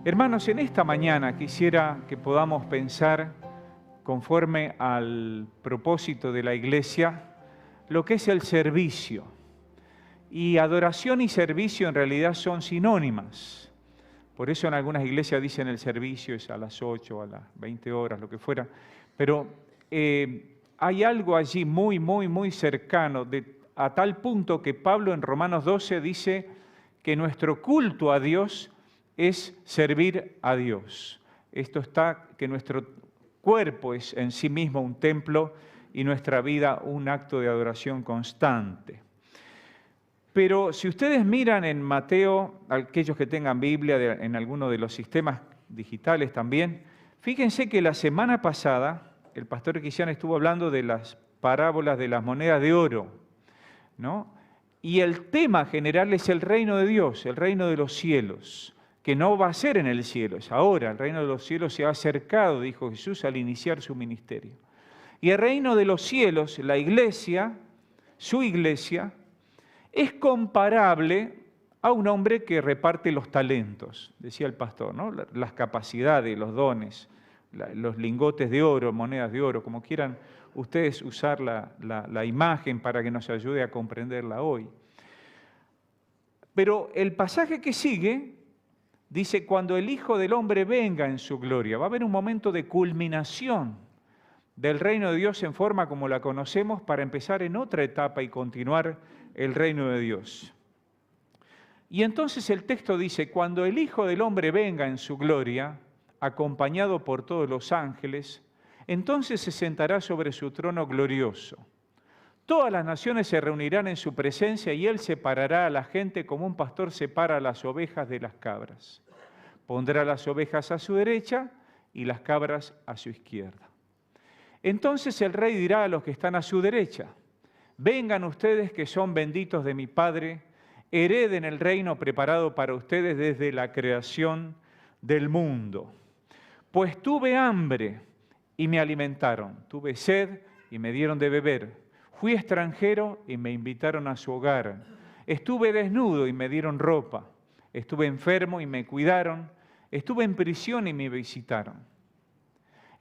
Hermanos, en esta mañana quisiera que podamos pensar, conforme al propósito de la Iglesia, lo que es el servicio. Y adoración y servicio en realidad son sinónimas. Por eso en algunas iglesias dicen el servicio es a las 8, a las 20 horas, lo que fuera. Pero hay algo allí muy cercano, a tal punto que Pablo en Romanos 12 dice que nuestro culto a Dios es servir a Dios. Esto está, que nuestro cuerpo es en sí mismo un templo y nuestra vida un acto de adoración constante. Pero si ustedes miran en Mateo, aquellos que tengan Biblia en alguno de los sistemas digitales también, fíjense que la semana pasada el pastor Cristian estuvo hablando de las parábolas de las monedas de oro, ¿no? Y el tema general es el reino de Dios, el reino de los cielos, que no va a ser en el cielo, es ahora. El reino de los cielos se ha acercado, dijo Jesús, al iniciar su ministerio. Y el reino de los cielos, la iglesia, su iglesia, es comparable a un hombre que reparte los talentos, decía el pastor, ¿no? Las capacidades, los dones, los lingotes de oro, monedas de oro, como quieran ustedes usar la imagen para que nos ayude a comprenderla hoy. Pero el pasaje que sigue dice, cuando el Hijo del Hombre venga en su gloria, va a haber un momento de culminación del reino de Dios en forma como la conocemos para empezar en otra etapa y continuar el reino de Dios. Y entonces el texto dice, cuando el Hijo del Hombre venga en su gloria, acompañado por todos los ángeles, entonces se sentará sobre su trono glorioso. Todas las naciones se reunirán en su presencia y Él separará a la gente como un pastor separa las ovejas de las cabras. Pondrá las ovejas a su derecha y las cabras a su izquierda. Entonces el rey dirá a los que están a su derecha, vengan ustedes que son benditos de mi Padre, hereden el reino preparado para ustedes desde la creación del mundo. Pues tuve hambre y me alimentaron, tuve sed y me dieron de beber. Fui extranjero y me invitaron a su hogar. Estuve desnudo y me dieron ropa. Estuve enfermo y me cuidaron. Estuve en prisión y me visitaron.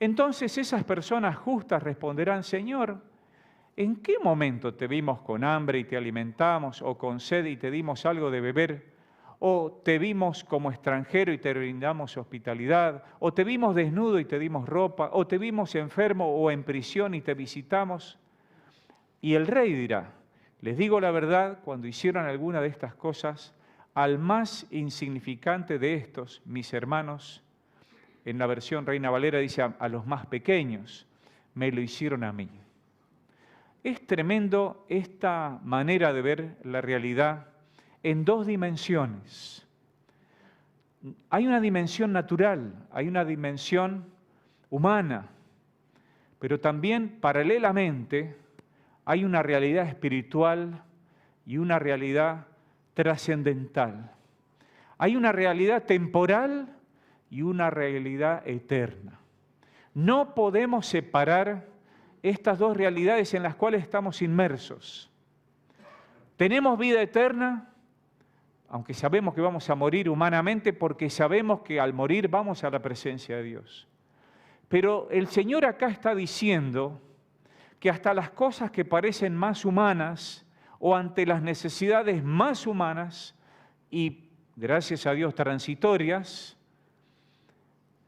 Entonces esas personas justas responderán, Señor, ¿en qué momento te vimos con hambre y te alimentamos, o con sed y te dimos algo de beber? ¿O te vimos como extranjero y te brindamos hospitalidad? ¿O te vimos desnudo y te dimos ropa? ¿O te vimos enfermo o en prisión y te visitamos? Y el rey dirá, les digo la verdad, cuando hicieron alguna de estas cosas, al más insignificante de estos, mis hermanos, en la versión Reina Valera dice a los más pequeños, me lo hicieron a mí. Es tremendo esta manera de ver la realidad en dos dimensiones. Hay una dimensión natural, hay una dimensión humana, pero también paralelamente hay una realidad espiritual y una realidad trascendental. Hay una realidad temporal y una realidad eterna. No podemos separar estas dos realidades en las cuales estamos inmersos. Tenemos vida eterna, aunque sabemos que vamos a morir humanamente, porque sabemos que al morir vamos a la presencia de Dios. Pero el Señor acá está diciendo que hasta las cosas que parecen más humanas o ante las necesidades más humanas y, gracias a Dios, transitorias,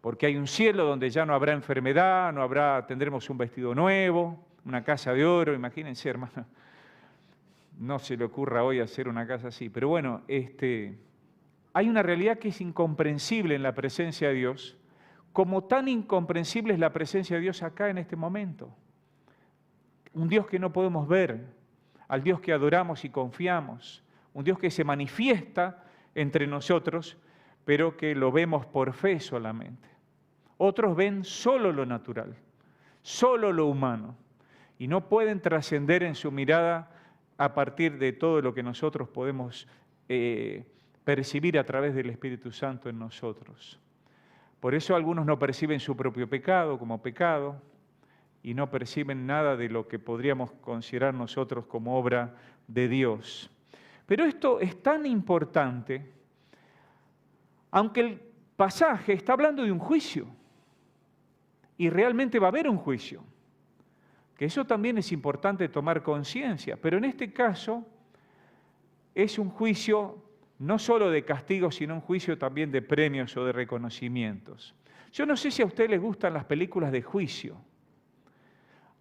porque hay un cielo donde ya no habrá enfermedad, tendremos un vestido nuevo, una casa de oro, imagínense, hermano, no se le ocurra hoy hacer una casa así, pero bueno, hay una realidad que es incomprensible en la presencia de Dios, como tan incomprensible es la presencia de Dios acá en este momento. Un Dios que no podemos ver, al Dios que adoramos y confiamos, un Dios que se manifiesta entre nosotros, pero que lo vemos por fe solamente. Otros ven solo lo natural, solo lo humano, y no pueden trascender en su mirada a partir de todo lo que nosotros podemos percibir a través del Espíritu Santo en nosotros. Por eso algunos no perciben su propio pecado como pecado, y no perciben nada de lo que podríamos considerar nosotros como obra de Dios. Pero esto es tan importante, aunque pasaje está hablando de un juicio. Y realmente va a haber un juicio. Que eso también es importante tomar conciencia. Pero en este caso es un juicio no solo de castigo, sino un juicio también de premios o de reconocimientos. Yo no sé si a ustedes les gustan las películas de juicio.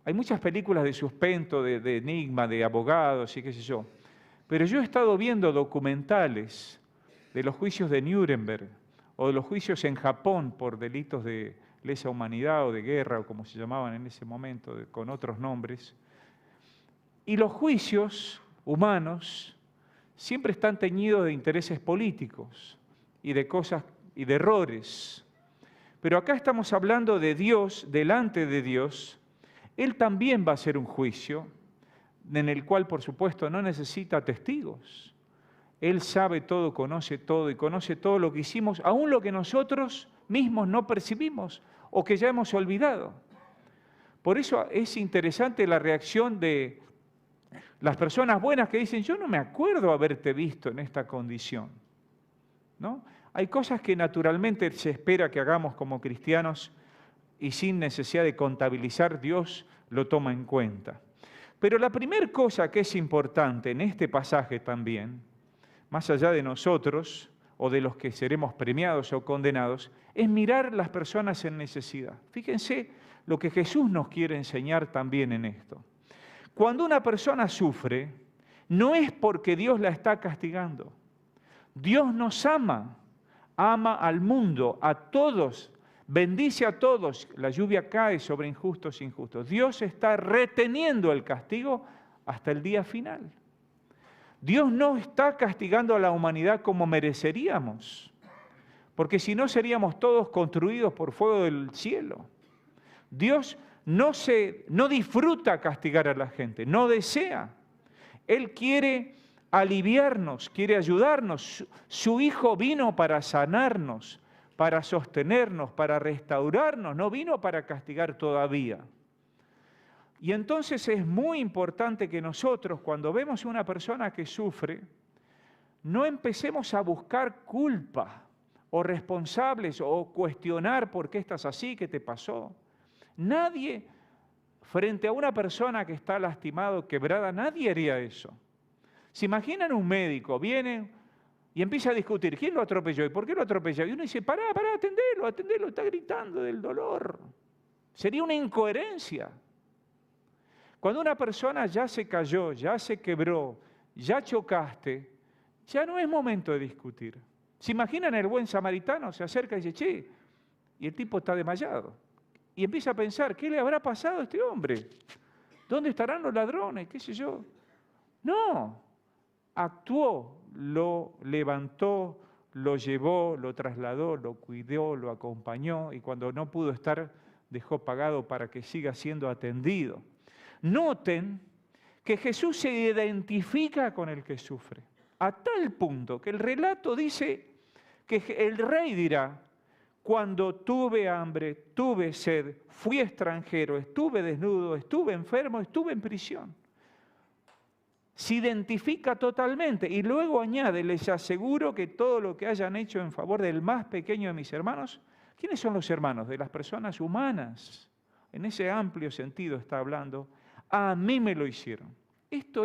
Hay muchas películas de suspenso, de enigma, de abogados y qué sé yo. Pero yo he estado viendo documentales de los juicios de Nuremberg o de los juicios en Japón por delitos de lesa humanidad o de guerra, o como se llamaban en ese momento, con otros nombres. Y los juicios humanos siempre están teñidos de intereses políticos y de cosas y de errores. Pero acá estamos hablando de Dios, delante de Dios. Él también va a hacer un juicio en el cual, por supuesto, no necesita testigos. Él sabe todo, conoce todo y conoce todo lo que hicimos, aún lo que nosotros mismos no percibimos o que ya hemos olvidado. Por eso es interesante la reacción de las personas buenas que dicen, yo no me acuerdo haberte visto en esta condición, ¿no? Hay cosas que naturalmente se espera que hagamos como cristianos y sin necesidad de contabilizar, Dios lo toma en cuenta. Pero la primera cosa que es importante en este pasaje también, más allá de nosotros o de los que seremos premiados o condenados, es mirar las personas en necesidad. Fíjense lo que Jesús nos quiere enseñar también en esto. Cuando una persona sufre, no es porque Dios la está castigando. Dios nos ama, ama al mundo, a todos, bendice a todos. La lluvia cae sobre injustos e injustos. Dios está reteniendo el castigo hasta el día final. Dios no está castigando a la humanidad como mereceríamos, porque si no seríamos todos construidos por fuego del cielo. Dios no disfruta castigar a la gente, no desea. Él quiere aliviarnos, quiere ayudarnos. Su Hijo vino para sanarnos, para sostenernos, para restaurarnos, no vino para castigar todavía. Y entonces es muy importante que nosotros, cuando vemos a una persona que sufre, no empecemos a buscar culpa o responsables o cuestionar por qué estás así, qué te pasó. Nadie, frente a una persona que está lastimado, quebrada, nadie haría eso. ¿Se imaginan un médico? Viene y empieza a discutir, ¿quién lo atropelló y por qué lo atropelló? Y uno dice, pará, atendelo, está gritando del dolor. Sería una incoherencia. Cuando una persona ya se cayó, ya se quebró, ya chocaste, ya no es momento de discutir. ¿Se imaginan el buen samaritano? Se acerca y dice, che, y el tipo está desmayado. Y empieza a pensar, ¿qué le habrá pasado a este hombre? ¿Dónde estarán los ladrones? ¿Qué sé yo? No, actuó, lo levantó, lo llevó, lo trasladó, lo cuidó, lo acompañó y cuando no pudo estar, dejó pagado para que siga siendo atendido. Noten que Jesús se identifica con el que sufre, a tal punto que el relato dice que el rey dirá, cuando tuve hambre, tuve sed, fui extranjero, estuve desnudo, estuve enfermo, estuve en prisión. Se identifica totalmente y luego añade, les aseguro que todo lo que hayan hecho en favor del más pequeño de mis hermanos, ¿quiénes son los hermanos? De las personas humanas. En ese amplio sentido está hablando, a mí me lo hicieron. Esto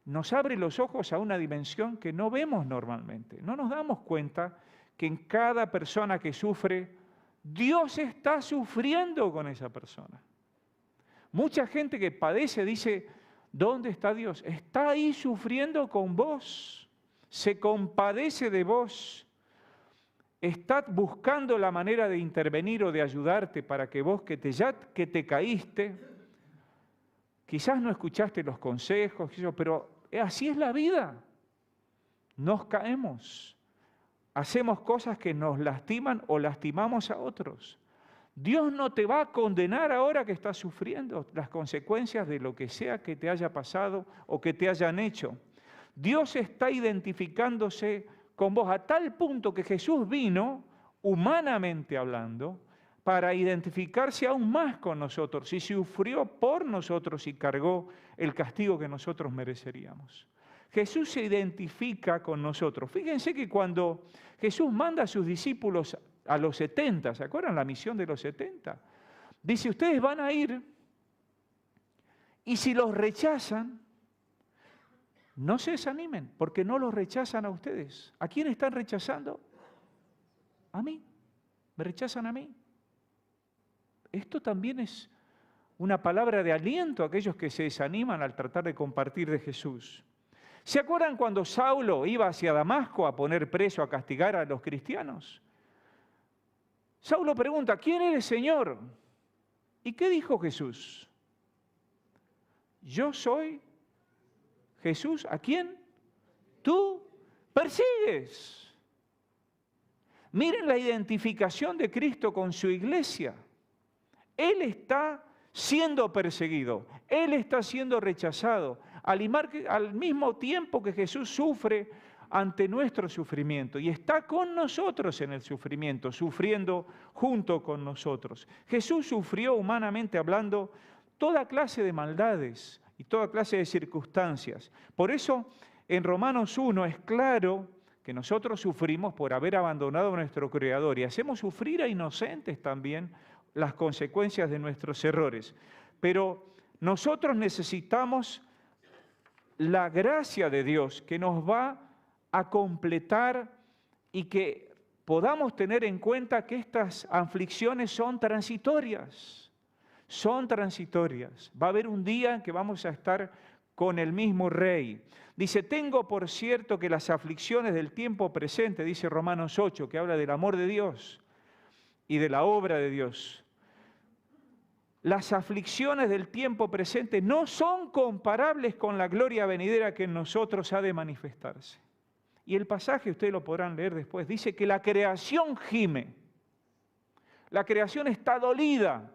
nos abre los ojos a una dimensión que no vemos normalmente. No nos damos cuenta que en cada persona que sufre, Dios está sufriendo con esa persona. Mucha gente que padece dice, ¿dónde está Dios? Está ahí sufriendo con vos, se compadece de vos, está buscando la manera de intervenir o de ayudarte para que vos que te caíste, quizás no escuchaste los consejos, pero así es la vida. Nos caemos, hacemos cosas que nos lastiman o lastimamos a otros. Dios no te va a condenar ahora que estás sufriendo las consecuencias de lo que sea que te haya pasado o que te hayan hecho. Dios está identificándose con vos a tal punto que Jesús vino, humanamente hablando, para identificarse aún más con nosotros y sufrió por nosotros y cargó el castigo que nosotros mereceríamos. Jesús se identifica con nosotros. Fíjense que cuando Jesús manda a sus discípulos a los 70, ¿se acuerdan la misión de los 70? Dice, ustedes van a ir y si los rechazan, no se desanimen, porque no los rechazan a ustedes. ¿A quién están rechazando? A mí. Me rechazan a mí. Esto también es una palabra de aliento a aquellos que se desaniman al tratar de compartir de Jesús. ¿Se acuerdan cuando Saulo iba hacia Damasco a poner preso, a castigar a los cristianos? Saulo pregunta, ¿quién eres, Señor? ¿Y qué dijo Jesús? Yo soy Jesús, ¿a quién tú persigues? Miren la identificación de Cristo con su iglesia. Él está siendo perseguido, Él está siendo rechazado, al mismo tiempo que Jesús sufre ante nuestro sufrimiento y está con nosotros en el sufrimiento, sufriendo junto con nosotros. Jesús sufrió, humanamente hablando, toda clase de maldades y toda clase de circunstancias. Por eso, en Romanos 1 es claro que nosotros sufrimos por haber abandonado a nuestro Creador y hacemos sufrir a inocentes también las consecuencias de nuestros errores. Pero nosotros necesitamos la gracia de Dios que nos va a completar y que podamos tener en cuenta que estas aflicciones son transitorias. Son transitorias. Va a haber un día en que vamos a estar con el mismo Rey. Dice, tengo por cierto que las aflicciones del tiempo presente, dice Romanos 8, que habla del amor de Dios y de la obra de Dios. Las aflicciones del tiempo presente no son comparables con la gloria venidera que en nosotros ha de manifestarse. Y el pasaje, ustedes lo podrán leer después, dice que la creación gime. La creación está dolida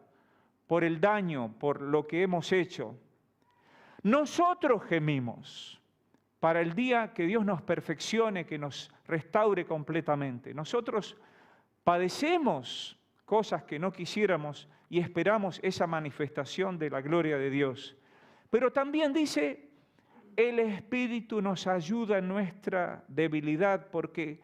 por el daño, por lo que hemos hecho. Nosotros gemimos para el día que Dios nos perfeccione, que nos restaure completamente. Nosotros padecemos cosas que no quisiéramos y esperamos esa manifestación de la gloria de Dios. Pero también dice, el Espíritu nos ayuda en nuestra debilidad, porque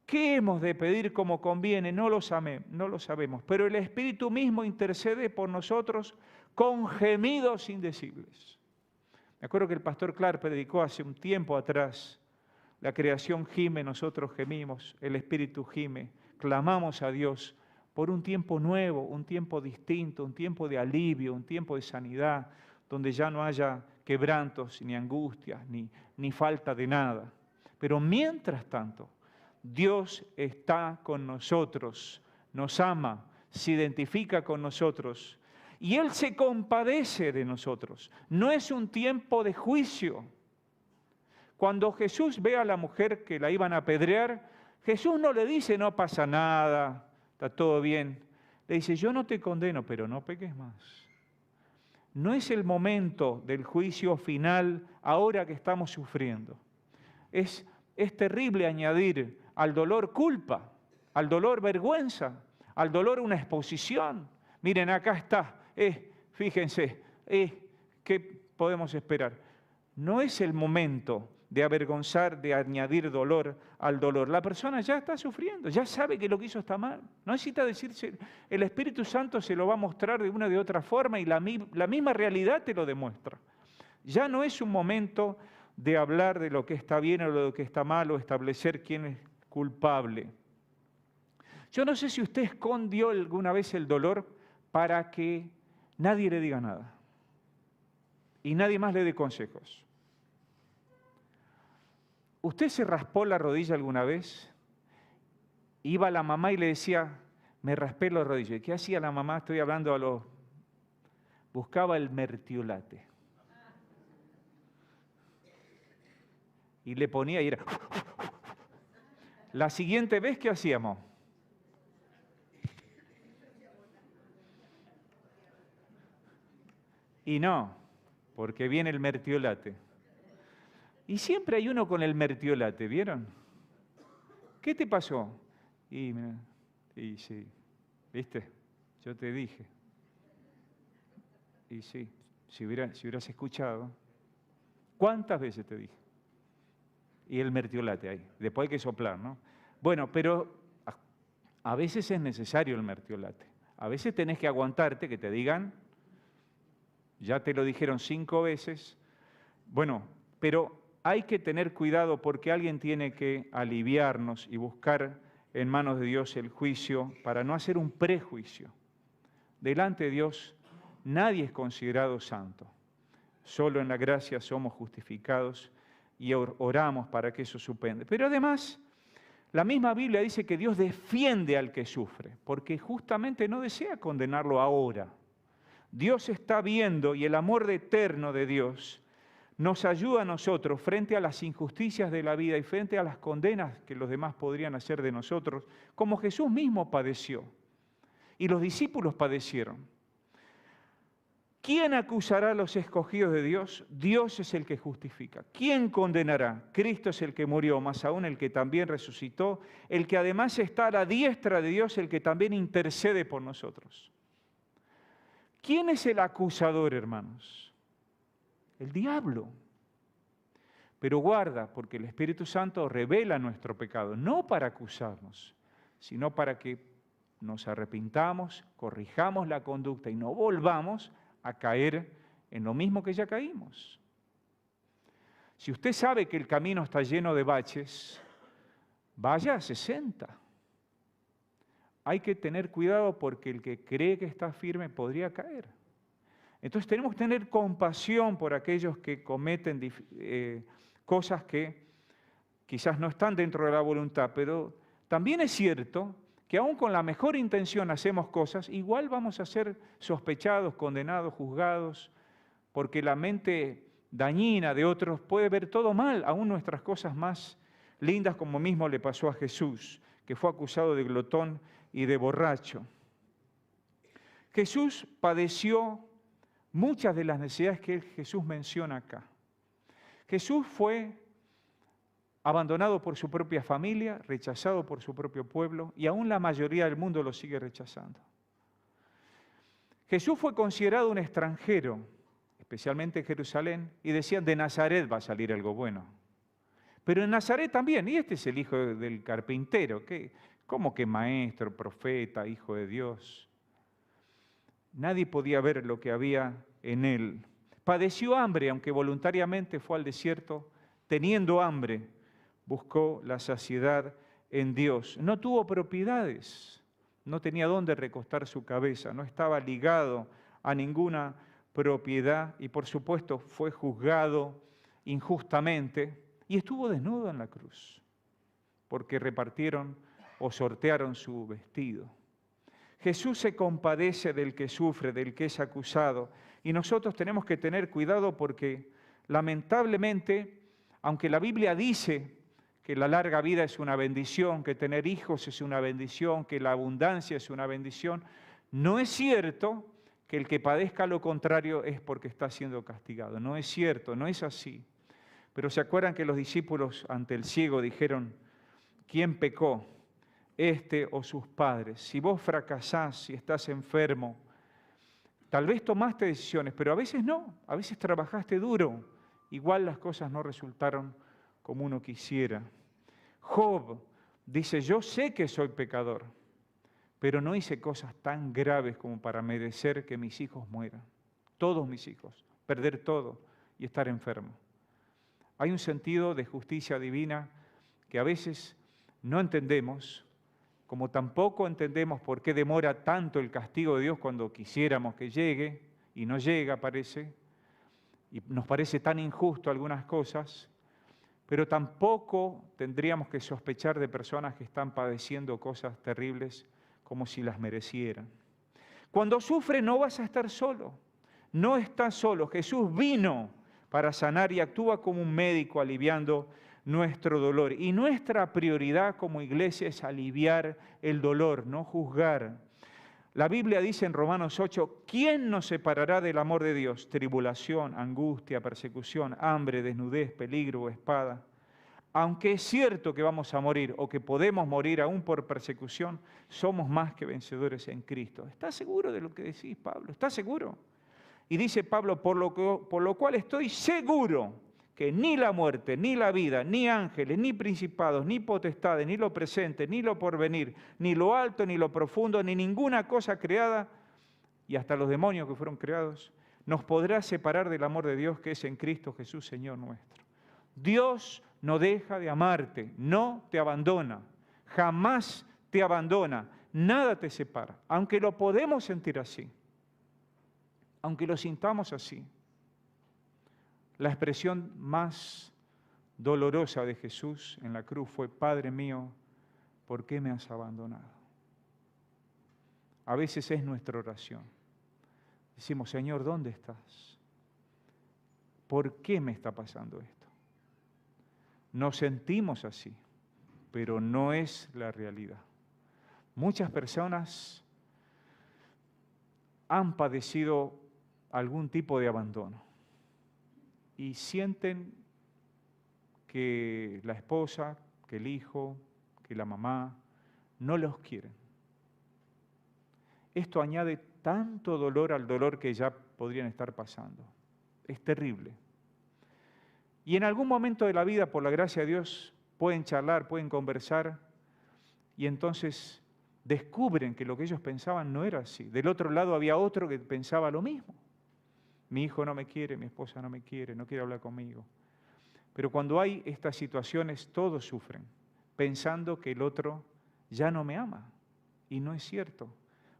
¿qué hemos de pedir como conviene? No lo sabemos, pero el Espíritu mismo intercede por nosotros con gemidos indecibles. Me acuerdo que el pastor Clark predicó hace un tiempo atrás, la creación gime, nosotros gemimos, el Espíritu gime, clamamos a Dios por un tiempo nuevo, un tiempo distinto, un tiempo de alivio, un tiempo de sanidad, donde ya no haya quebrantos, ni angustias, ni falta de nada. Pero mientras tanto, Dios está con nosotros, nos ama, se identifica con nosotros y Él se compadece de nosotros. No es un tiempo de juicio. Cuando Jesús ve a la mujer que la iban a apedrear, Jesús no le dice, no pasa nada, está todo bien. Le dice, yo no te condeno, pero no peques más. No es el momento del juicio final ahora que estamos sufriendo. Es terrible añadir al dolor culpa, al dolor vergüenza, al dolor una exposición. Miren, acá está, fíjense, ¿qué podemos esperar? No es el momento de avergonzar, de añadir dolor al dolor. La persona ya está sufriendo, ya sabe que lo que hizo está mal. No necesita decirse, el Espíritu Santo se lo va a mostrar de una de otra forma y la misma realidad te lo demuestra. Ya no es un momento de hablar de lo que está bien o de lo que está mal o establecer quién es culpable. Yo no sé si usted escondió alguna vez el dolor para que nadie le diga nada y nadie más le dé consejos. ¿Usted se raspó la rodilla alguna vez? Iba la mamá y le decía, me raspé la rodilla. ¿Y qué hacía la mamá? Estoy hablando buscaba el mertiolate. Y le ponía y era... La siguiente vez, ¿qué hacíamos? Y no, porque viene el mertiolate. Y siempre hay uno con el mertiolate, ¿vieron? ¿Qué te pasó? Y sí, ¿viste? Yo te dije. Y sí, si hubieras escuchado, ¿cuántas veces te dije? y el mertiolate ahí. Después hay que soplar, ¿no? Bueno, pero a veces es necesario el mertiolate. A veces tenés que aguantarte que te digan, ya te lo dijeron 5 veces. Bueno, pero hay que tener cuidado porque alguien tiene que aliviarnos y buscar en manos de Dios el juicio para no hacer un prejuicio. Delante de Dios nadie es considerado santo. Solo en la gracia somos justificados y oramos para que eso suspenda. Pero además, la misma Biblia dice que Dios defiende al que sufre, porque justamente no desea condenarlo ahora. Dios está viendo y el amor eterno de Dios nos ayuda a nosotros frente a las injusticias de la vida y frente a las condenas que los demás podrían hacer de nosotros, como Jesús mismo padeció y los discípulos padecieron. ¿Quién acusará a los escogidos de Dios? Dios es el que justifica. ¿Quién condenará? Cristo es el que murió, más aún el que también resucitó, el que además está a la diestra de Dios, el que también intercede por nosotros. ¿Quién es el acusador, hermanos? El diablo. Pero guarda, porque el Espíritu Santo revela nuestro pecado, no para acusarnos, sino para que nos arrepintamos, corrijamos la conducta y no volvamos a caer en lo mismo que ya caímos. Si usted sabe que el camino está lleno de baches, vaya a 60. Hay que tener cuidado porque el que cree que está firme podría caer. Entonces tenemos que tener compasión por aquellos que cometen cosas que quizás no están dentro de la voluntad, pero también es cierto que aún con la mejor intención hacemos cosas, igual vamos a ser sospechados, condenados, juzgados, porque la mente dañina de otros puede ver todo mal, aún nuestras cosas más lindas, como mismo le pasó a Jesús, que fue acusado de glotón y de borracho. Jesús padeció muchas de las necesidades que Jesús menciona acá. Jesús fue abandonado por su propia familia, rechazado por su propio pueblo, y aún la mayoría del mundo lo sigue rechazando. Jesús fue considerado un extranjero, especialmente en Jerusalén, y decían, de Nazaret va a salir algo bueno. Pero en Nazaret también, y este es el hijo del carpintero, ¿cómo que maestro, profeta, hijo de Dios? Nadie podía ver lo que había en él. Padeció hambre, aunque voluntariamente fue al desierto, teniendo hambre, buscó la saciedad en Dios. No tuvo propiedades, no tenía dónde recostar su cabeza, no estaba ligado a ninguna propiedad y por supuesto fue juzgado injustamente y estuvo desnudo en la cruz porque repartieron o sortearon su vestido. Jesús se compadece del que sufre, del que es acusado y nosotros tenemos que tener cuidado porque lamentablemente, aunque la Biblia dice que la larga vida es una bendición, que tener hijos es una bendición, que la abundancia es una bendición, no es cierto que el que padezca lo contrario es porque está siendo castigado. No es cierto, no es así. Pero ¿se acuerdan que los discípulos ante el ciego dijeron, ¿quién pecó? ¿Este o sus padres? Si vos fracasás, si estás enfermo, tal vez tomaste decisiones, pero a veces no, a veces trabajaste duro. Igual las cosas no resultaron como uno quisiera. Job dice, yo sé que soy pecador, pero no hice cosas tan graves como para merecer que mis hijos mueran. Todos mis hijos, perder todo y estar enfermo. Hay un sentido de justicia divina que a veces no entendemos, como tampoco entendemos por qué demora tanto el castigo de Dios cuando quisiéramos que llegue, y no llega, parece, y nos parece tan injusto algunas cosas, pero tampoco tendríamos que sospechar de personas que están padeciendo cosas terribles como si las merecieran. Cuando sufre no vas a estar solo, no estás solo. Jesús vino para sanar y actúa como un médico aliviando nuestro dolor. Y nuestra prioridad como iglesia es aliviar el dolor, no juzgar. La Biblia dice en Romanos 8, ¿quién nos separará del amor de Dios? Tribulación, angustia, persecución, hambre, desnudez, peligro o espada. Aunque es cierto que vamos a morir o que podemos morir aún por persecución, somos más que vencedores en Cristo. ¿Estás seguro de lo que decís, Pablo? ¿Estás seguro? Y dice Pablo, por lo cual estoy seguro que ni la muerte, ni la vida, ni ángeles, ni principados, ni potestades, ni lo presente, ni lo porvenir, ni lo alto, ni lo profundo, ni ninguna cosa creada, y hasta los demonios que fueron creados, nos podrá separar del amor de Dios que es en Cristo Jesús, Señor nuestro. Dios no deja de amarte, no te abandona, jamás te abandona, nada te separa, aunque lo podemos sentir así, aunque lo sintamos así. La expresión más dolorosa de Jesús en la cruz fue: Padre mío, ¿por qué me has abandonado? A veces es nuestra oración. Decimos: Señor, ¿dónde estás? ¿Por qué me está pasando esto? Nos sentimos así, pero no es la realidad. Muchas personas han padecido algún tipo de abandono y sienten que la esposa, que el hijo, que la mamá no los quieren. Esto añade tanto dolor al dolor que ya podrían estar pasando. Es terrible. Y en algún momento de la vida, por la gracia de Dios, pueden charlar, pueden conversar, y entonces descubren que lo que ellos pensaban no era así. Del otro lado había otro que pensaba lo mismo. Mi hijo no me quiere, mi esposa no me quiere, no quiere hablar conmigo. Pero cuando hay estas situaciones, todos sufren, pensando que el otro ya no me ama. Y no es cierto.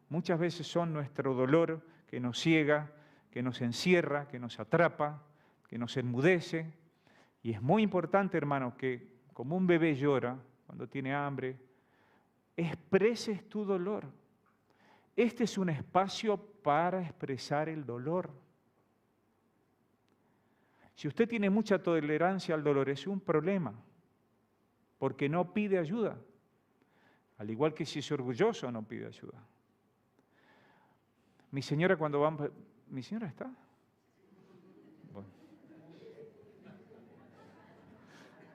Muchas veces son nuestro dolor que nos ciega, que nos encierra, que nos atrapa, que nos enmudece. Y es muy importante, hermano, que como un bebé llora cuando tiene hambre, expreses tu dolor. Este es un espacio para expresar el dolor. Si usted tiene mucha tolerancia al dolor, es un problema, porque no pide ayuda. Al igual que si es orgulloso, no pide ayuda. Mi señora cuando va... ¿Mi señora está? Bueno.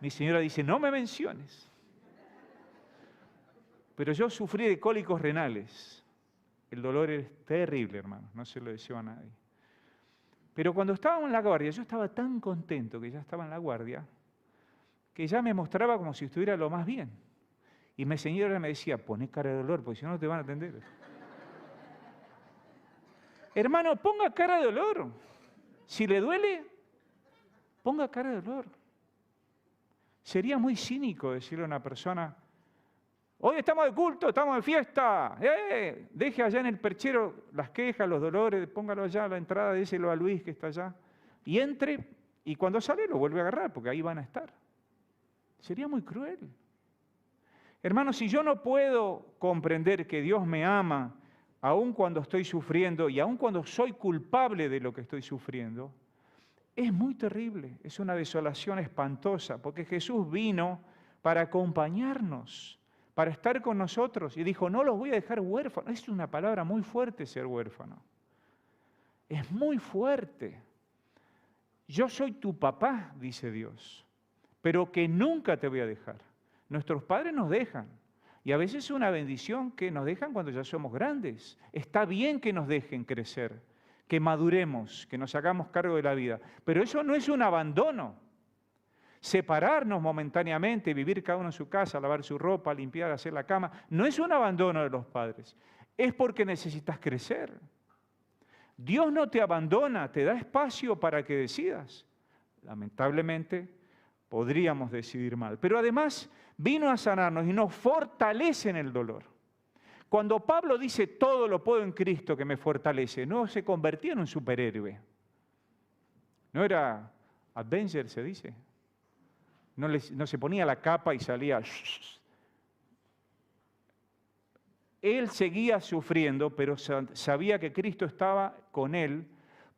Mi señora dice: no me menciones. Pero yo sufrí de cólicos renales. El dolor es terrible, hermano, no se lo deseo a nadie. Pero cuando estábamos en la guardia, yo estaba tan contento que ya estaba en la guardia, que ya me mostraba como si estuviera lo más bien. Y mi señora me decía: poné cara de dolor, porque si no, no te van a atender. Hermano, ponga cara de dolor. Si le duele, ponga cara de dolor. Sería muy cínico decirle a una persona: hoy estamos de culto, estamos de fiesta, deje allá en el perchero las quejas, los dolores, póngalo allá a la entrada, déselo a Luis que está allá, y entre, y cuando sale lo vuelve a agarrar, porque ahí van a estar. Sería muy cruel. Hermanos, si yo no puedo comprender que Dios me ama, aun cuando estoy sufriendo y aun cuando soy culpable de lo que estoy sufriendo, es muy terrible, es una desolación espantosa, porque Jesús vino para acompañarnos, para estar con nosotros, y dijo: no los voy a dejar huérfanos. Es una palabra muy fuerte, ser huérfano. Es muy fuerte. Yo soy tu papá, dice Dios, pero que nunca te voy a dejar. Nuestros padres nos dejan, y a veces es una bendición que nos dejan cuando ya somos grandes. Está bien que nos dejen crecer, que maduremos, que nos hagamos cargo de la vida, pero eso no es un abandono. Separarnos momentáneamente, vivir cada uno en su casa, lavar su ropa, limpiar, hacer la cama, no es un abandono de los padres, es porque necesitas crecer. Dios no te abandona, te da espacio para que decidas. Lamentablemente, podríamos decidir mal, pero además vino a sanarnos y nos fortalece en el dolor. Cuando Pablo dice: todo lo puedo en Cristo que me fortalece, no se convertía en un superhéroe. No era Avenger, se dice. No se ponía la capa y salía. Él seguía sufriendo, pero sabía que Cristo estaba con él,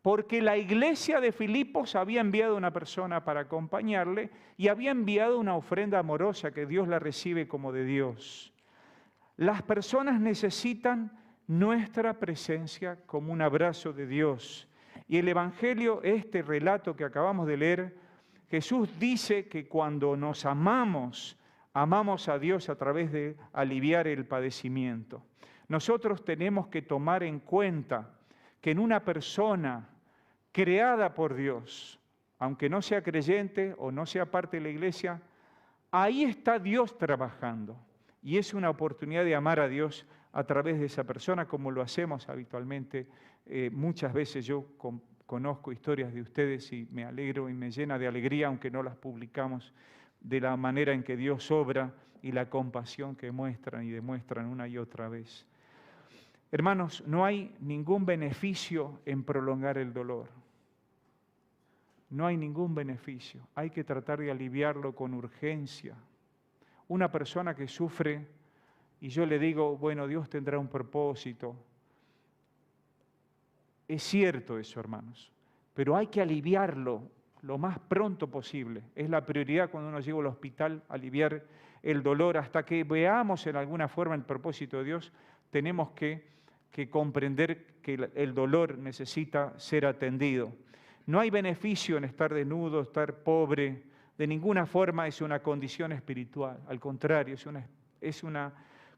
porque la iglesia de Filipos había enviado una persona para acompañarle y había enviado una ofrenda amorosa que Dios la recibe como de Dios. Las personas necesitan nuestra presencia como un abrazo de Dios. Y el Evangelio, este relato que acabamos de leer, Jesús dice que cuando nos amamos, amamos a Dios a través de aliviar el padecimiento. Nosotros tenemos que tomar en cuenta que en una persona creada por Dios aunque no sea creyente o no sea parte de la iglesia, ahí está Dios trabajando. Y es una oportunidad de amar a Dios a través de esa persona, como lo hacemos habitualmente. Muchas veces yo conozco historias de ustedes y me alegro y me llena de alegría, aunque no las publicamos, de la manera en que Dios obra y la compasión que muestran y demuestran una y otra vez. Hermanos, no hay ningún beneficio en prolongar el dolor. No hay ningún beneficio. Hay que tratar de aliviarlo con urgencia. Una persona que sufre y yo le digo, bueno, Dios tendrá un propósito. Es cierto eso, hermanos, pero hay que aliviarlo lo más pronto posible. Es la prioridad cuando uno llega al hospital, aliviar el dolor. Hasta que veamos en alguna forma el propósito de Dios, tenemos que comprender que el dolor necesita ser atendido. No hay beneficio en estar desnudo, estar pobre. De ninguna forma es una condición espiritual. Al contrario, es una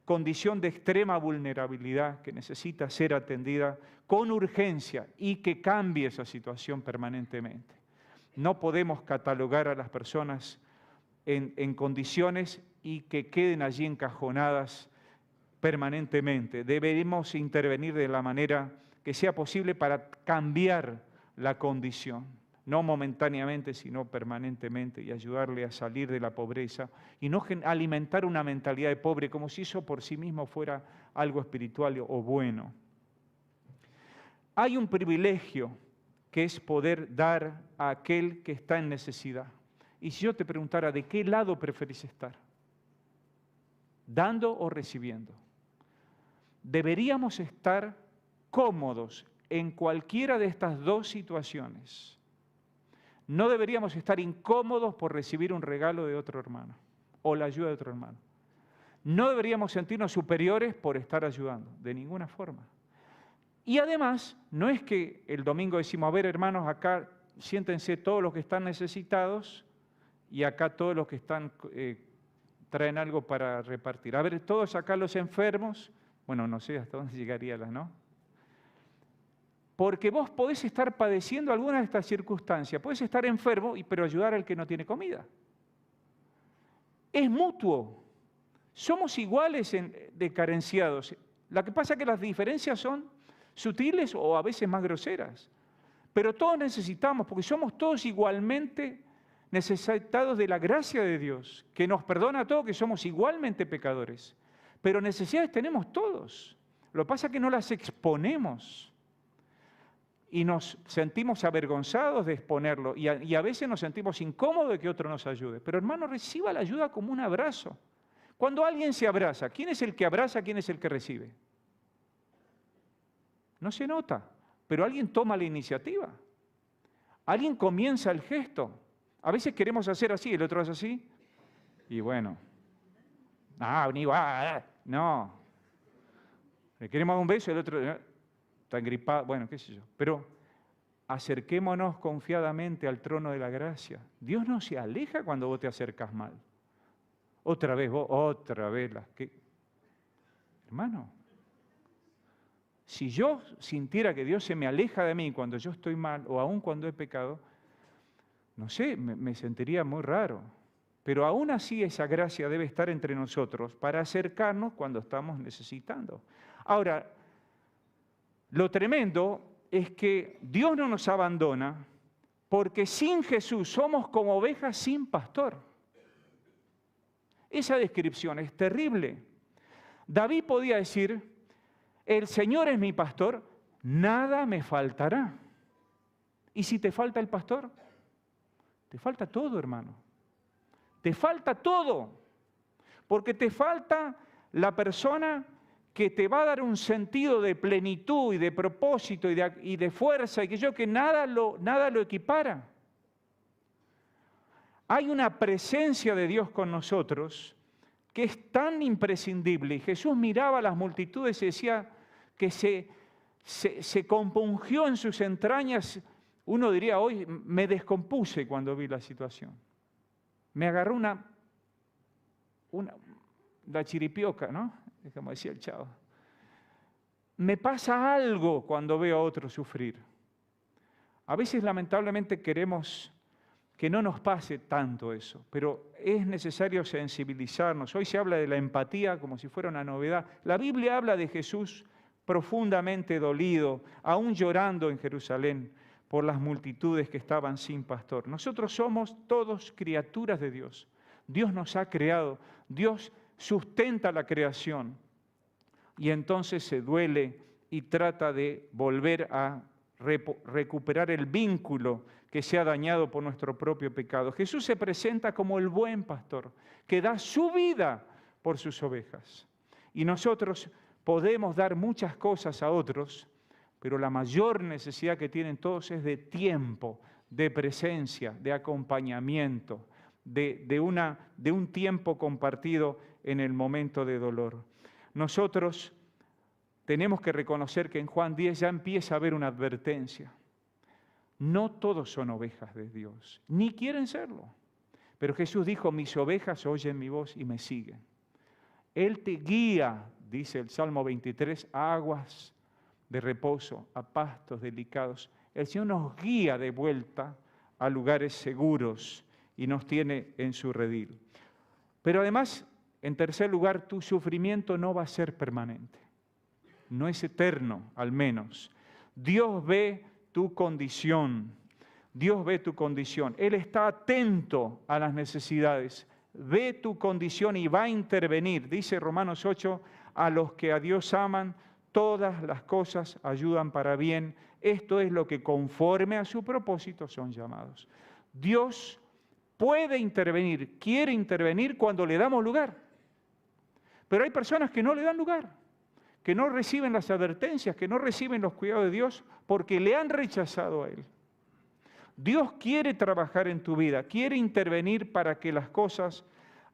condición de extrema vulnerabilidad que necesita ser atendida con urgencia y que cambie esa situación permanentemente. No podemos catalogar a las personas en condiciones y que queden allí encajonadas permanentemente. Debemos intervenir de la manera que sea posible para cambiar la condición, no momentáneamente, sino permanentemente, y ayudarle a salir de la pobreza y no alimentar una mentalidad de pobre como si eso por sí mismo fuera algo espiritual o bueno. Hay un privilegio que es poder dar a aquel que está en necesidad. Y si yo te preguntara, ¿de qué lado preferís estar? ¿Dando o recibiendo? Deberíamos estar cómodos en cualquiera de estas dos situaciones. No deberíamos estar incómodos por recibir un regalo de otro hermano o la ayuda de otro hermano. No deberíamos sentirnos superiores por estar ayudando, de ninguna forma. Y además, no es que el domingo decimos, a ver hermanos, acá siéntense todos los que están necesitados y acá todos los que están traen algo para repartir. A ver, todos acá los enfermos, bueno, no sé hasta dónde llegaría la, ¿no? Porque vos podés estar padeciendo alguna de estas circunstancias, podés estar enfermo, pero ayudar al que no tiene comida. Es mutuo. Somos iguales de carenciados. Lo que pasa es que las diferencias son sutiles o a veces más groseras. Pero todos necesitamos, porque somos todos igualmente necesitados de la gracia de Dios, que nos perdona a todos, que somos igualmente pecadores. Pero necesidades tenemos todos. Lo que pasa es que no las exponemos. Y nos sentimos avergonzados de exponerlo. Y a veces nos sentimos incómodos de que otro nos ayude. Pero hermano, reciba la ayuda como un abrazo. Cuando alguien se abraza, ¿quién es el que abraza? ¿Quién es el que recibe? No se nota, pero alguien toma la iniciativa. Alguien comienza el gesto. A veces queremos hacer así, el otro hace así. Y bueno, no. Le queremos dar un beso, el otro está engripado, bueno, qué sé yo. Pero acerquémonos confiadamente al trono de la gracia. Dios no se aleja cuando vos te acercas mal. Otra vez las que... Hermano, si yo sintiera que Dios se me aleja de mí cuando yo estoy mal, o aún cuando he pecado, no sé, me sentiría muy raro. Pero aún así esa gracia debe estar entre nosotros para acercarnos cuando estamos necesitando. Ahora, lo tremendo es que Dios no nos abandona porque sin Jesús somos como ovejas sin pastor. Esa descripción es terrible. David podía decir, el Señor es mi pastor, nada me faltará. ¿Y si te falta el pastor? Te falta todo, hermano. Te falta todo. Porque te falta la persona que te va a dar un sentido de plenitud y de propósito y de fuerza y que nada lo equipara. Hay una presencia de Dios con nosotros que es tan imprescindible. Y Jesús miraba a las multitudes y decía que se compungió en sus entrañas. Uno diría hoy, me descompuse cuando vi la situación. Me agarró la chiripioca, ¿no? Es como decía el chavo. Me pasa algo cuando veo a otro sufrir. A veces lamentablemente queremos que no nos pase tanto eso, pero es necesario sensibilizarnos. Hoy se habla de la empatía como si fuera una novedad. La Biblia habla de Jesús profundamente dolido, aún llorando en Jerusalén por las multitudes que estaban sin pastor. Nosotros somos todos criaturas de Dios. Dios nos ha creado, Dios sustenta la creación y entonces se duele y trata de volver a recuperar el vínculo que se ha dañado por nuestro propio pecado. Jesús se presenta como el buen pastor, que da su vida por sus ovejas. Y nosotros podemos dar muchas cosas a otros, pero la mayor necesidad que tienen todos es de tiempo, de presencia, de acompañamiento, de un tiempo compartido en el momento de dolor. Nosotros tenemos que reconocer que en Juan 10 ya empieza a haber una advertencia. No todos son ovejas de Dios, ni quieren serlo. Pero Jesús dijo, mis ovejas oyen mi voz y me siguen. Él te guía, dice el Salmo 23, a aguas de reposo, a pastos delicados. El Señor nos guía de vuelta a lugares seguros y nos tiene en su redil. Pero además, en tercer lugar, tu sufrimiento no va a ser permanente. No es eterno, al menos. Dios ve tu condición. Dios ve tu condición. Él está atento a las necesidades. Ve tu condición y va a intervenir. Dice Romanos 8, a los que a Dios aman, todas las cosas ayudan para bien. Esto es lo que conforme a su propósito son llamados. Dios puede intervenir, quiere intervenir cuando le damos lugar. Pero hay personas que no le dan lugar, que no reciben las advertencias, que no reciben los cuidados de Dios porque le han rechazado a Él. Dios quiere trabajar en tu vida, quiere intervenir para que las cosas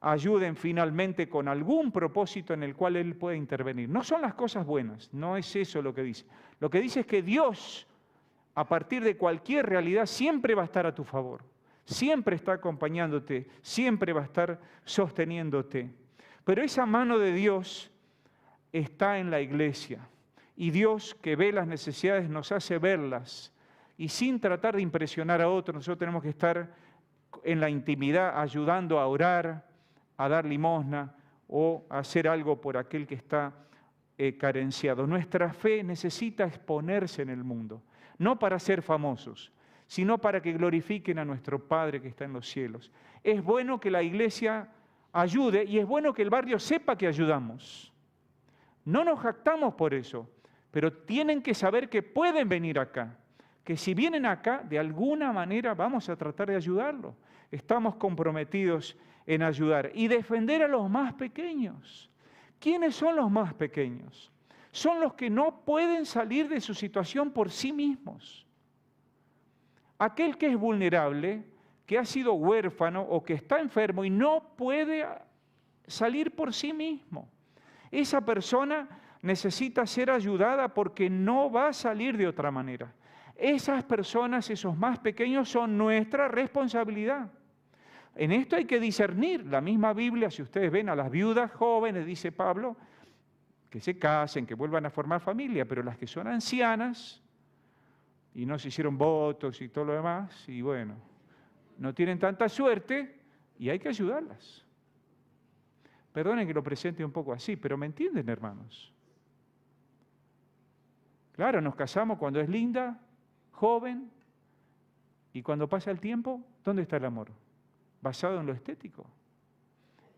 ayuden finalmente con algún propósito en el cual Él puede intervenir. No son las cosas buenas, no es eso lo que dice. Lo que dice es que Dios, a partir de cualquier realidad, siempre va a estar a tu favor. Siempre está acompañándote, siempre va a estar sosteniéndote. Pero esa mano de Dios está en la iglesia. Y Dios, que ve las necesidades, nos hace verlas. Y sin tratar de impresionar a otros, nosotros tenemos que estar en la intimidad ayudando a orar, a dar limosna o a hacer algo por aquel que está carenciado. Nuestra fe necesita exponerse en el mundo, no para ser famosos, sino para que glorifiquen a nuestro Padre que está en los cielos. Es bueno que la iglesia ayude y es bueno que el barrio sepa que ayudamos. No nos jactamos por eso, pero tienen que saber que pueden venir acá, que si vienen acá, de alguna manera vamos a tratar de ayudarlos. Estamos comprometidos en ayudar y defender a los más pequeños. ¿Quiénes son los más pequeños? Son los que no pueden salir de su situación por sí mismos. Aquel que es vulnerable, que ha sido huérfano o que está enfermo y no puede salir por sí mismo. Esa persona necesita ser ayudada porque no va a salir de otra manera. Esas personas, esos más pequeños, son nuestra responsabilidad. En esto hay que discernir. La misma Biblia, si ustedes ven a las viudas jóvenes, dice Pablo, que se casen, que vuelvan a formar familia, pero las que son ancianas y no se hicieron votos y todo lo demás, y bueno, no tienen tanta suerte y hay que ayudarlas. Perdonen que lo presente un poco así, pero ¿me entienden, hermanos? Claro, nos casamos cuando es linda, joven, y cuando pasa el tiempo, ¿dónde está el amor? Basado en lo estético.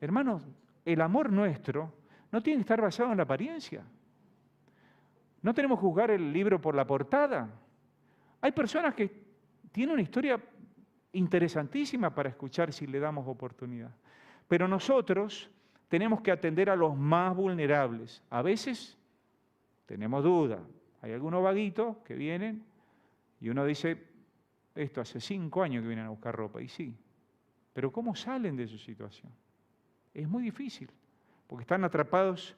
Hermanos, el amor nuestro no tiene que estar basado en la apariencia. No tenemos que juzgar el libro por la portada. Hay personas que tienen una historia interesantísima para escuchar si le damos oportunidad. Pero nosotros tenemos que atender a los más vulnerables. A veces tenemos dudas. Hay algunos vaguitos que vienen y uno dice, esto hace 5 años que vienen a buscar ropa. Y sí, pero ¿cómo salen de su situación? Es muy difícil, porque están atrapados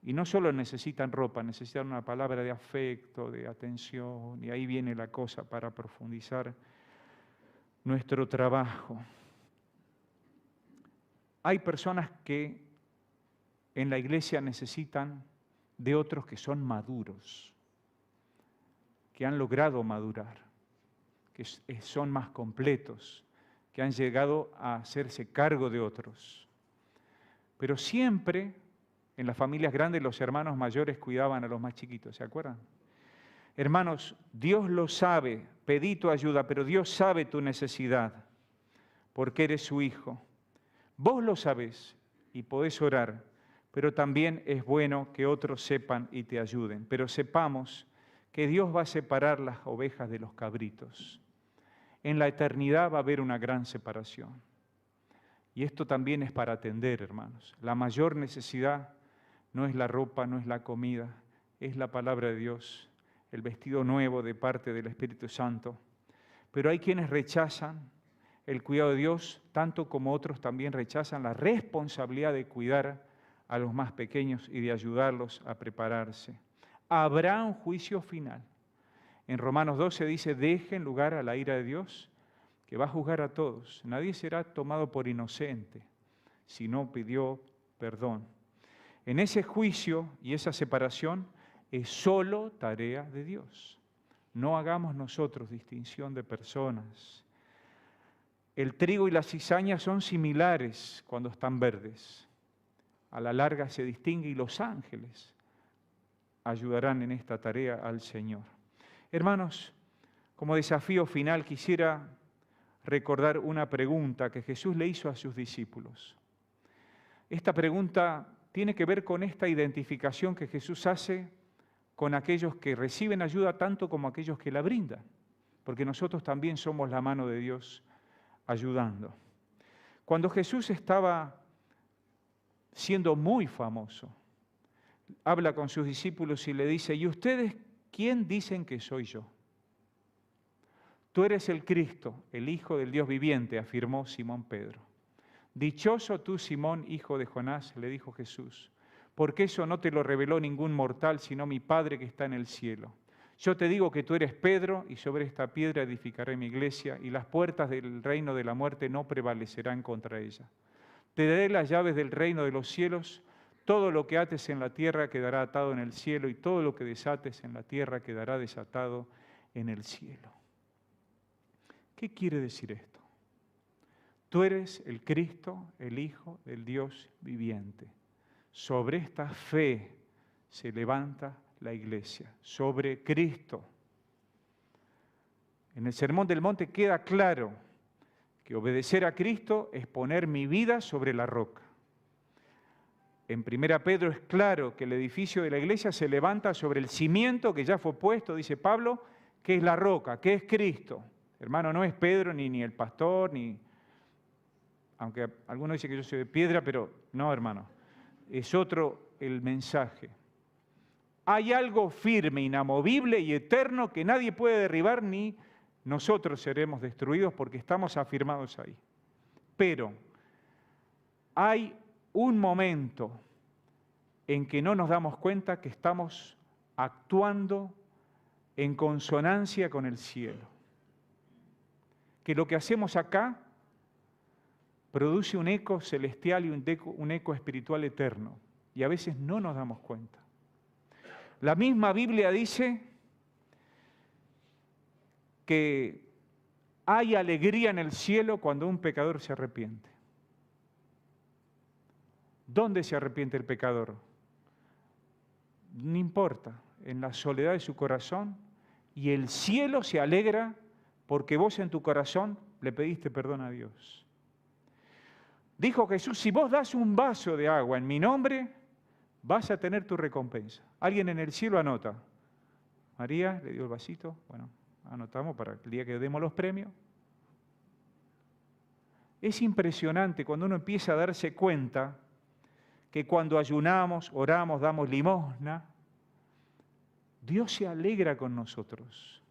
y no solo necesitan ropa, necesitan una palabra de afecto, de atención, y ahí viene la cosa para profundizar nuestro trabajo. Hay personas que en la iglesia necesitan de otros que son maduros, que han logrado madurar, que son más completos, que han llegado a hacerse cargo de otros. Pero siempre en las familias grandes los hermanos mayores cuidaban a los más chiquitos, ¿se acuerdan? Hermanos, Dios lo sabe, pedí tu ayuda, pero Dios sabe tu necesidad, porque eres su hijo. Vos lo sabés y podés orar, pero también es bueno que otros sepan y te ayuden. Pero sepamos que Dios va a separar las ovejas de los cabritos. En la eternidad va a haber una gran separación. Y esto también es para atender, hermanos. La mayor necesidad no es la ropa, no es la comida, es la palabra de Dios, el vestido nuevo de parte del Espíritu Santo. Pero hay quienes rechazan el cuidado de Dios, tanto como otros también rechazan la responsabilidad de cuidar a los más pequeños y de ayudarlos a prepararse. Habrá un juicio final. En Romanos 12 dice, dejen lugar a la ira de Dios, que va a juzgar a todos. Nadie será tomado por inocente si no pidió perdón. En ese juicio y esa separación es solo tarea de Dios. No hagamos nosotros distinción de personas. El trigo y la cizaña son similares cuando están verdes. A la larga se distingue y los ángeles ayudarán en esta tarea al Señor. Hermanos, como desafío final quisiera recordar una pregunta que Jesús le hizo a sus discípulos. Esta pregunta tiene que ver con esta identificación que Jesús hace con aquellos que reciben ayuda tanto como aquellos que la brindan, porque nosotros también somos la mano de Dios ayudando. Cuando Jesús estaba siendo muy famoso, habla con sus discípulos y le dice, ¿y ustedes quién dicen que soy yo? Tú eres el Cristo, el Hijo del Dios viviente, afirmó Simón Pedro. Dichoso tú, Simón, hijo de Jonás, le dijo Jesús, porque eso no te lo reveló ningún mortal, sino mi Padre que está en el cielo. Yo te digo que tú eres Pedro, y sobre esta piedra edificaré mi iglesia, y las puertas del reino de la muerte no prevalecerán contra ella. Te daré las llaves del reino de los cielos. Todo lo que ates en la tierra quedará atado en el cielo, y todo lo que desates en la tierra quedará desatado en el cielo. ¿Qué quiere decir esto? Tú eres el Cristo, el Hijo del Dios viviente. Sobre esta fe se levanta la iglesia, sobre Cristo. En el Sermón del Monte queda claro que obedecer a Cristo es poner mi vida sobre la roca. En 1 Pedro es claro que el edificio de la iglesia se levanta sobre el cimiento que ya fue puesto, dice Pablo, que es la roca, que es Cristo. Hermano, no es Pedro ni el pastor, aunque algunos dicen que yo soy de piedra, pero no, hermano, es otro el mensaje. Hay algo firme, inamovible y eterno que nadie puede derribar, ni nosotros seremos destruidos porque estamos afirmados ahí. Pero hay un momento en que no nos damos cuenta que estamos actuando en consonancia con el cielo. Que lo que hacemos acá produce un eco celestial y un eco espiritual eterno. Y a veces no nos damos cuenta. La misma Biblia dice que hay alegría en el cielo cuando un pecador se arrepiente. ¿Dónde se arrepiente el pecador? No importa, en la soledad de su corazón, y el cielo se alegra porque vos en tu corazón le pediste perdón a Dios. Dijo Jesús, si vos das un vaso de agua en mi nombre, vas a tener tu recompensa. Alguien en el cielo anota. María le dio el vasito, bueno, anotamos para el día que demos los premios. Es impresionante cuando uno empieza a darse cuenta que cuando ayunamos, oramos, damos limosna, Dios se alegra con nosotros,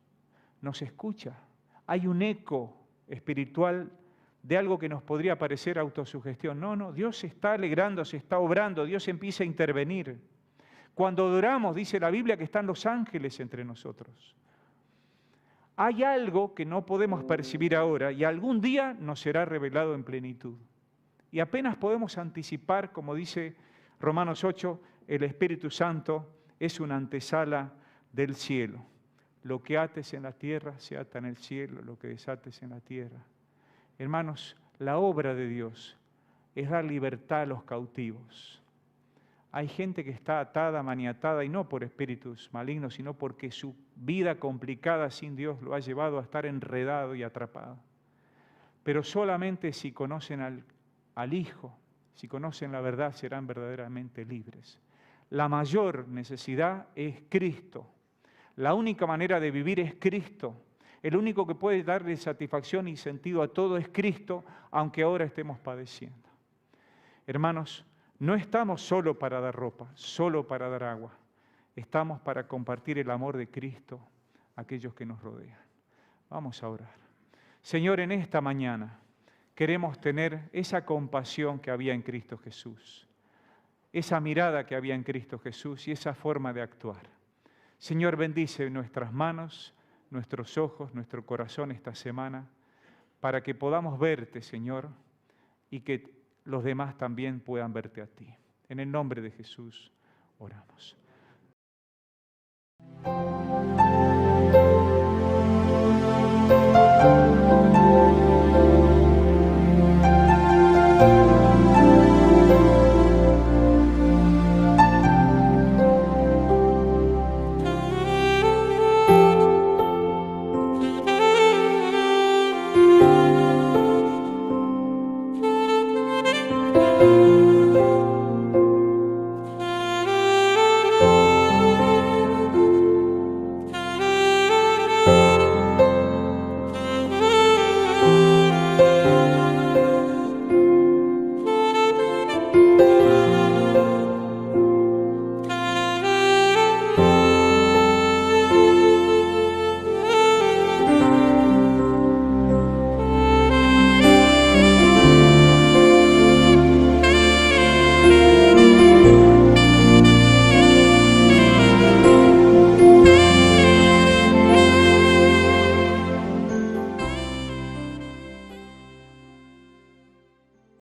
nos escucha. Hay un eco espiritual de algo que nos podría parecer autosugestión. No, Dios se está alegrando, se está obrando, Dios empieza a intervenir. Cuando adoramos, dice la Biblia, que están los ángeles entre nosotros. Hay algo que no podemos percibir ahora y algún día nos será revelado en plenitud. Y apenas podemos anticipar, como dice Romanos 8, el Espíritu Santo es una antesala del cielo. Lo que ates en la tierra se ata en el cielo, lo que desates en la tierra Hermanos, la obra de Dios es dar libertad a los cautivos. Hay gente que está atada, maniatada, y no por espíritus malignos, sino porque su vida complicada sin Dios lo ha llevado a estar enredado y atrapado. Pero solamente si conocen al Hijo, si conocen la verdad, serán verdaderamente libres. La mayor necesidad es Cristo. La única manera de vivir es Cristo. El único que puede darle satisfacción y sentido a todo es Cristo, aunque ahora estemos padeciendo. Hermanos, no estamos solo para dar ropa, solo para dar agua. Estamos para compartir el amor de Cristo a aquellos que nos rodean. Vamos a orar. Señor, en esta mañana queremos tener esa compasión que había en Cristo Jesús, esa mirada que había en Cristo Jesús y esa forma de actuar. Señor, bendice nuestras manos, nuestros ojos, nuestro corazón esta semana, para que podamos verte, Señor, y que los demás también puedan verte a ti. En el nombre de Jesús oramos.